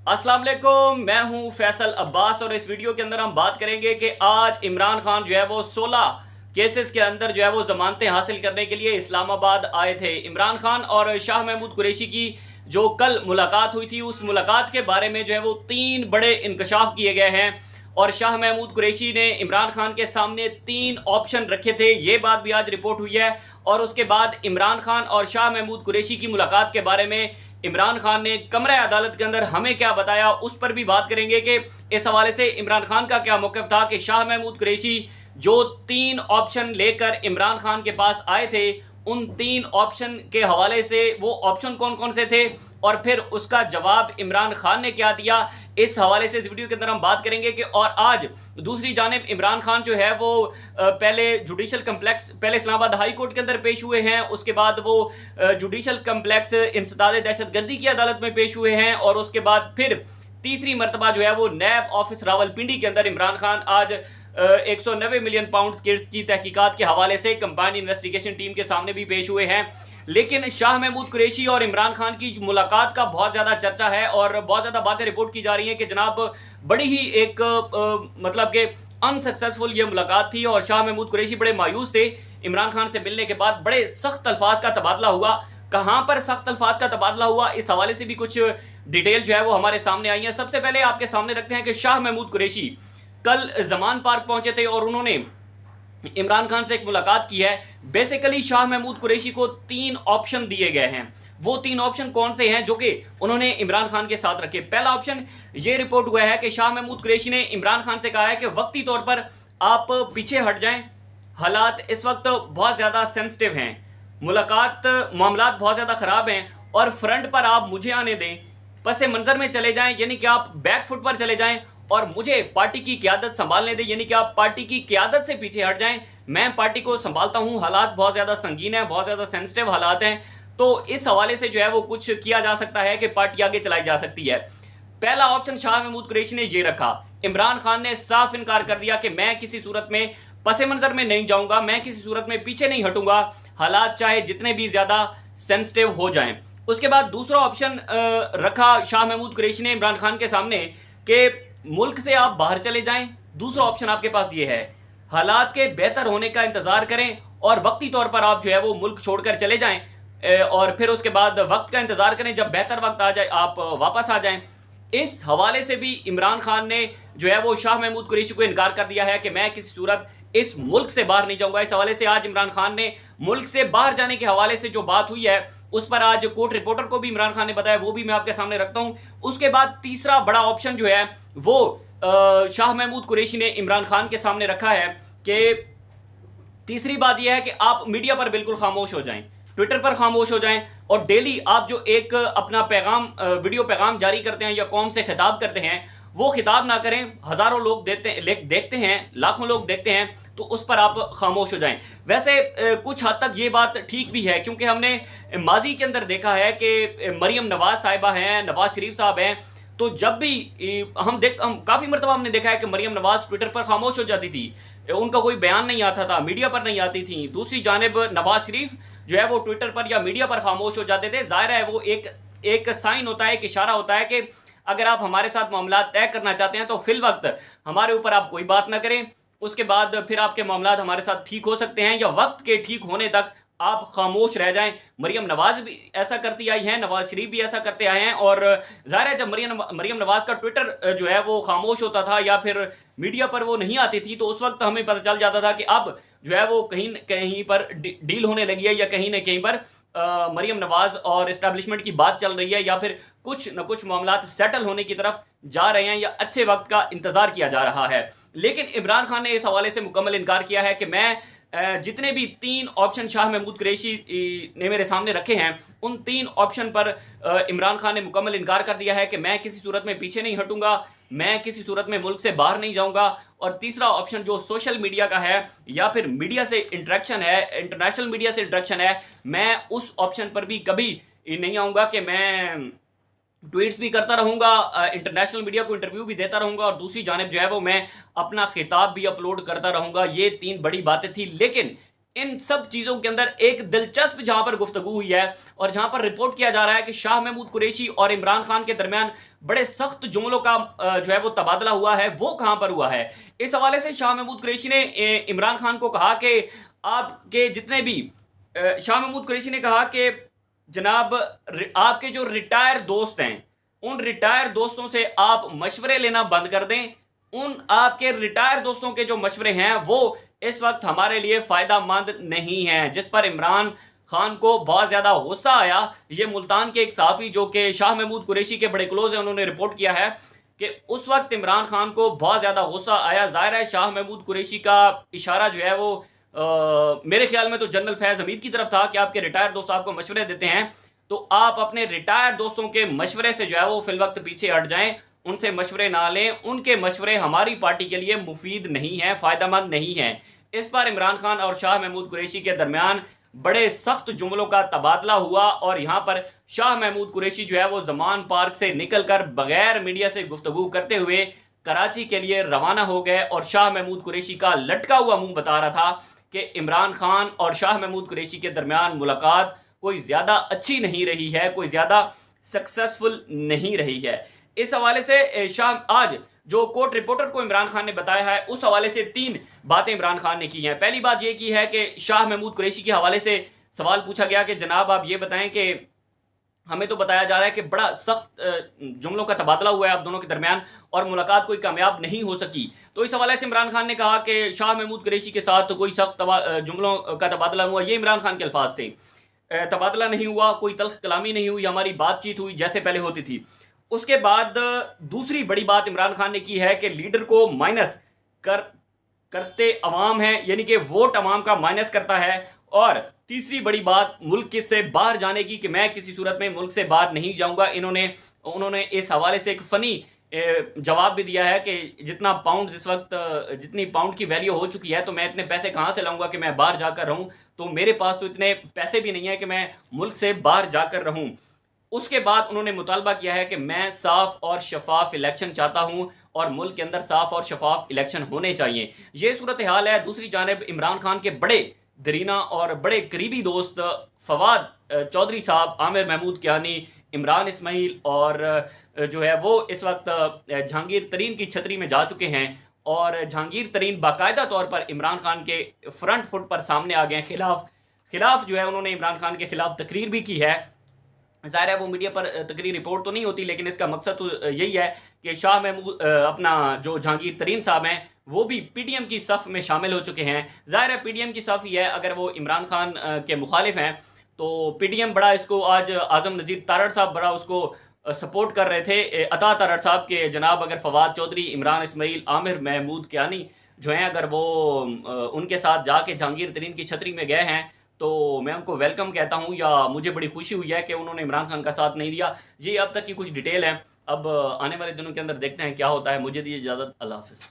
अस्सलाम वालेकुम, मैं हूं फैसल अब्बास और इस वीडियो के अंदर हम बात करेंगे कि आज इमरान खान जो है वो 16 केसेस के अंदर जो है वो जमानतें हासिल करने के लिए इस्लामाबाद आए थे। इमरान खान और शाह महमूद कुरैशी की जो कल मुलाकात हुई थी, उस मुलाकात के बारे में जो है वो 3 बड़े इंकशाफ किए गए हैं और शाह महमूद कुरैशी ने इमरान खान के सामने 3 ऑप्शन रखे थे। ये बात भी आज रिपोर्ट हुई है और उसके बाद इमरान खान और शाह महमूद कुरैशी की मुलाकात के बारे में इमरान खान ने कमरे अदालत के अंदर हमें क्या बताया, उस पर भी बात करेंगे कि इस हवाले से इमरान खान का क्या मौक़िफ़ था कि शाह महमूद कुरैशी जो 3 ऑप्शन लेकर इमरान खान के पास आए थे, उन 3 ऑप्शन के हवाले से वो ऑप्शन कौन कौन से थे और फिर उसका जवाब इमरान खान ने क्या दिया, इस हवाले से इस वीडियो के अंदर हम बात करेंगे कि और आज दूसरी जानिब इमरान खान जो है वो पहले जुडिशल कम्प्लेक्स पहले इस्लामाबाद हाई कोर्ट के अंदर पेश हुए हैं, उसके बाद वो जुडिशल कम्प्लेक्स इंसदाद दहशतगर्दी की अदालत में पेश हुए हैं और उसके बाद फिर तीसरी मरतबा जो है वो नैब ऑफिस रावलपिंडी के अंदर इमरान खान आज 190 मिलियन पाउंड केस की तहकीकात के हवाले से कंबाइंड इन्वेस्टिगेशन टीम के सामने भी पेश हुए हैं। लेकिन शाह महमूद कुरैशी और इमरान खान की मुलाकात का बहुत ज़्यादा चर्चा है और बहुत ज़्यादा बातें रिपोर्ट की जा रही हैं कि जनाब बड़ी ही एक मतलब कि अनसक्सेसफुल ये मुलाकात थी और शाह महमूद कुरैशी बड़े मायूस थे। इमरान खान से मिलने के बाद बड़े सख्त अल्फाज का तबादला हुआ। कहाँ पर सख्त अल्फाज का तबादला हुआ, इस हवाले से भी कुछ डिटेल जो है वो हमारे सामने आई है। सबसे पहले आपके सामने रखते हैं कि शाह महमूद कुरैशी कल जमान पार्क पहुंचे थे और उन्होंने इमरान खान से एक मुलाकात की है। बेसिकली शाह महमूद कुरैशी को 3 ऑप्शन दिए गए हैं। वो 3 ऑप्शन कौन से हैं जो कि उन्होंने इमरान खान के साथ रखे। पहला ऑप्शन ये रिपोर्ट हुआ है कि शाह महमूद कुरैशी ने इमरान खान से कहा है कि वक्ती तौर पर आप पीछे हट जाएं, हालात इस वक्त बहुत ज़्यादा सेंसिटिव हैं, मामलात बहुत ज़्यादा ख़राब हैं और फ्रंट पर आप मुझे आने दें, पस मंज़र में चले जाएं, यानी कि आप बैक फुट पर चले जाएं और मुझे पार्टी की क़यादत संभालने दें, यानी कि आप पार्टी की क़यादत से पीछे हट जाएं। मैं पार्टी को संभालता हूं, हालात बहुत ज़्यादा संगीन है, बहुत ज़्यादा सेंसिटिव हालात हैं, तो इस हवाले से जो है वो कुछ किया जा सकता है कि पार्टी आगे चलाई जा सकती है। पहला ऑप्शन शाह महमूद कुरैशी ने ये रखा। इमरान खान ने साफ इनकार कर दिया कि मैं किसी सूरत में पस मंज़र में नहीं जाऊंगा, मैं किसी सूरत में पीछे नहीं हटूंगा, हालात चाहे जितने भी ज़्यादा सेंसिटिव हो जाएं। उसके बाद दूसरा ऑप्शन रखा शाह महमूद कुरैशी ने इमरान खान के सामने कि मुल्क से आप बाहर चले जाएं। दूसरा ऑप्शन आपके पास ये है, हालात के बेहतर होने का इंतज़ार करें और वक्ती तौर पर आप जो है वो मुल्क छोड़कर चले जाएं और फिर उसके बाद वक्त का इंतज़ार करें, जब बेहतर वक्त आ जाए आप वापस आ जाएं। इस हवाले से भी इमरान खान ने जो है वो शाह महमूद कुरैशी को इनकार कर दिया है कि मैं किसी सूरत इस मुल्क से बाहर नहीं जाऊंगा। इस हवाले से आज इमरान खान ने मुल्क से बाहर जाने के हवाले से जो बात हुई है उस पर आज कोर्ट रिपोर्टर को भी इमरान खान ने बताया, वो भी मैं आपके सामने रखता हूं। उसके बाद तीसरा बड़ा ऑप्शन जो है वो शाह महमूद कुरैशी ने इमरान खान के सामने रखा है कि तीसरी बात यह है कि आप मीडिया पर बिल्कुल खामोश हो जाएं, ट्विटर पर खामोश हो जाएं और डेली आप जो एक अपना पैगाम वीडियो पैगाम जारी करते हैं या कौम से खिताब करते हैं, वो खिताब ना करें। हज़ारों लोग देखते हैं, लाखों लोग देखते हैं, तो उस पर आप खामोश हो जाएं। वैसे कुछ हद तक ये बात ठीक भी है क्योंकि हमने माजी के अंदर देखा है कि मरियम नवाज़ साहिबा हैं, नवाज शरीफ साहब हैं, तो जब भी हम काफ़ी मरतबा हमने देखा है कि मरियम नवाज़ ट्विटर पर खामोश हो जाती थी, उनका कोई बयान नहीं आता था, मीडिया पर नहीं आती थी। दूसरी जानिब नवाज शरीफ जो है वो ट्विटर पर या मीडिया पर खामोश हो जाते थे। ज़ाहिर है वो एक साइन होता है, एक इशारा होता है कि अगर आप हमारे साथ मामला तय करना चाहते हैं तो फिल वक्त हमारे ऊपर आप कोई बात ना करें, उसके बाद फिर आपके मामला हमारे साथ ठीक हो सकते हैं या वक्त के ठीक होने तक आप खामोश रह जाएं। मरियम नवाज भी ऐसा करती आई हैं, नवाज शरीफ भी ऐसा करते आए हैं और ज़ाहिर है जब मरियम नवाज का ट्विटर जो है वो खामोश होता था या फिर मीडिया पर वो नहीं आती थी, तो उस वक्त हमें पता चल जाता था कि अब जो है वो कहीं पर डील होने लगी है या कहीं ना कहीं पर मरियम नवाज और इस्टेब्लिशमेंट की बात चल रही है या फिर कुछ न कुछ मामला सेटल होने की तरफ जा रहे हैं या अच्छे वक्त का इंतज़ार किया जा रहा है। लेकिन इमरान खान ने इस हवाले से मुकम्मल इनकार किया है कि मैं जितने भी 3 ऑप्शन शाह महमूद कुरैशी ने मेरे सामने रखे हैं, उन 3 ऑप्शन पर इमरान खान ने मुकम्मल इनकार कर दिया है कि मैं किसी सूरत में पीछे नहीं हटूंगा, मैं किसी सूरत में मुल्क से बाहर नहीं जाऊंगा। और तीसरा ऑप्शन जो सोशल मीडिया का है या फिर मीडिया से इंटरेक्शन है, इंटरनेशनल मीडिया से इंटरेक्शन है, मैं उस ऑप्शन पर भी कभी नहीं आऊँगा कि मैं ट्वीट्स भी करता रहूँगा, इंटरनेशनल मीडिया को इंटरव्यू भी देता रहूँगा और दूसरी जानिब जो है वो मैं अपना खिताब भी अपलोड करता रहूँगा। ये 3 बड़ी बातें थी। लेकिन इन सब चीजों के अंदर एक दिलचस्प जहां पर गुफ्तगू हुई है और जहां पर रिपोर्ट किया जा रहा है कि शाह महमूद कुरैशी और इमरान खान के दरमियान बड़े सख्त जुमलों का जो है वो तबादला हुआ है, वो कहां पर हुआ है। इस हवाले से शाह महमूद कुरैशी ने इमरान खान को कहा कि आपके जितने भी शाह महमूद कुरैशी ने कहा कि जनाब आपके जो रिटायर दोस्त हैं, उन रिटायर दोस्तों से आप मशवरे लेना बंद कर दें। उन आपके रिटायर दोस्तों के जो मशवरे हैं वो इस वक्त हमारे लिए फायदा मंद नहीं है। जिस पर इमरान खान को बहुत ज्यादा गुस्सा आया। ये मुल्तान के एक सहाफी जो कि शाह महमूद कुरैशी के बड़े क्लोज हैं, उन्होंने रिपोर्ट किया है कि उस वक्त इमरान खान को बहुत ज्यादा गुस्सा आया। जाहिर है शाह महमूद कुरैशी का इशारा जो है वो मेरे ख्याल में तो जनरल फैज हमीद की तरफ था कि आपके रिटायर दोस्त आपको मशवरे देते हैं तो आप अपने रिटायर दोस्तों के मशवरे से जो है वो फिल वक्त पीछे हट जाएं, उनसे मशवरे ना लें। उनके मशवरे हमारी पार्टी के लिए मुफीद नहीं है, फायदेमंद नहीं है। इस पर इमरान खान और शाह महमूद कुरैशी के दरमियान बड़े सख्त जुमलों का तबादला हुआ और यहाँ पर शाह महमूद कुरैशी जो है वो जमान पार्क से निकलकर बगैर मीडिया से गुफ्तगू करते हुए कराची के लिए रवाना हो गए। और शाह महमूद कुरैशी का लटका हुआ मुंह बता रहा था कि इमरान खान और शाह महमूद कुरैशी के दरमियान मुलाकात कोई ज़्यादा अच्छी नहीं रही है, कोई ज़्यादा सक्सेसफुल नहीं रही है। इस हवाले से शाह आज जो कोर्ट रिपोर्टर को इमरान खान ने बताया है उस हवाले से 3 बातें इमरान खान ने की हैं। पहली बात यह की है कि शाह महमूद कुरैशी के हवाले से सवाल पूछा गया कि जनाब आप ये बताएं कि हमें तो बताया जा रहा है कि बड़ा सख्त जुमलों का तबादला हुआ है आप दोनों के दरमियान और मुलाकात कोई कामयाब नहीं हो सकी। तो इस हवाले से इमरान खान ने कहा कि शाह महमूद कुरैशी के साथ कोई सख्त जुमलों का तबादला हुआ, ये इमरान खान के अल्फाज थे। तबादला नहीं हुआ, कोई तल्ख कलामी नहीं हुई, हमारी बातचीत हुई जैसे पहले होती थी। उसके बाद दूसरी बड़ी बात इमरान खान ने की है कि लीडर को माइनस करते अवाम है, यानी कि वोट अवाम का माइनस करता है। और तीसरी बड़ी बात मुल्क से बाहर जाने की कि मैं किसी सूरत में मुल्क से बाहर नहीं जाऊंगा। उन्होंने इस हवाले से एक फ़नी जवाब भी दिया है कि जितना पाउंड इस वक्त जितनी पाउंड की वैल्यू हो चुकी है तो मैं इतने पैसे कहाँ से लाऊंगा कि मैं बाहर जाकर रहूं, तो मेरे पास तो इतने पैसे भी नहीं है कि मैं मुल्क से बाहर जाकर रहूं। उसके बाद उन्होंने मुतालबा किया है कि मैं साफ और शफाफ इलेक्शन चाहता हूं और मुल्क के अंदर साफ और शफाफ इलेक्शन होने चाहिए। ये सूरत हाल है। दूसरी जानिब इमरान खान के बड़े दरीना और बड़े करीबी दोस्त फवाद चौधरी साहब, आमिर महमूद कियानी, इमरान इस्माइल और जो है वो इस वक्त जहांगीर तरीन की छतरी में जा चुके हैं और जहांगीर तरीन बाकायदा तौर पर इमरान खान के फ्रंट फुट पर सामने आ गए हैं। खिलाफ जो है उन्होंने इमरान खान के खिलाफ तकरीर भी की है। ज़ाहिर है वो मीडिया पर तकरीर रिपोर्ट तो नहीं होती, लेकिन इसका मकसद तो यही है कि शाह महमूद अपना जो जहांगीर तरीन साहब हैं वो भी पीडीएम की सफ़ में शामिल हो चुके हैं। ज़ाहिर है पीडीएम की सफ़ ही है, अगर वो इमरान खान के मुखालिफ हैं तो पीडीएम बड़ा इसको आज आज़म नज़ीर तारड़ साहब बड़ा उसको सपोर्ट कर रहे थे। अता तारड़ साहब के जनाब अगर फवाद चौधरी, इमरान इस्माइल, आमिर महमूद कियानी जो हैं अगर वो उनके साथ जाके जहांगीर तरीन की छतरी में गए हैं तो मैं उनको वेलकम कहता हूं, या मुझे बड़ी खुशी हुई है कि उन्होंने इमरान खान का साथ नहीं दिया। ये अब तक की कुछ डिटेल है। अब आने वाले दिनों के अंदर देखते हैं क्या होता है। मुझे दीजिए इजाज़त। अल्लाह हाफ़िज़।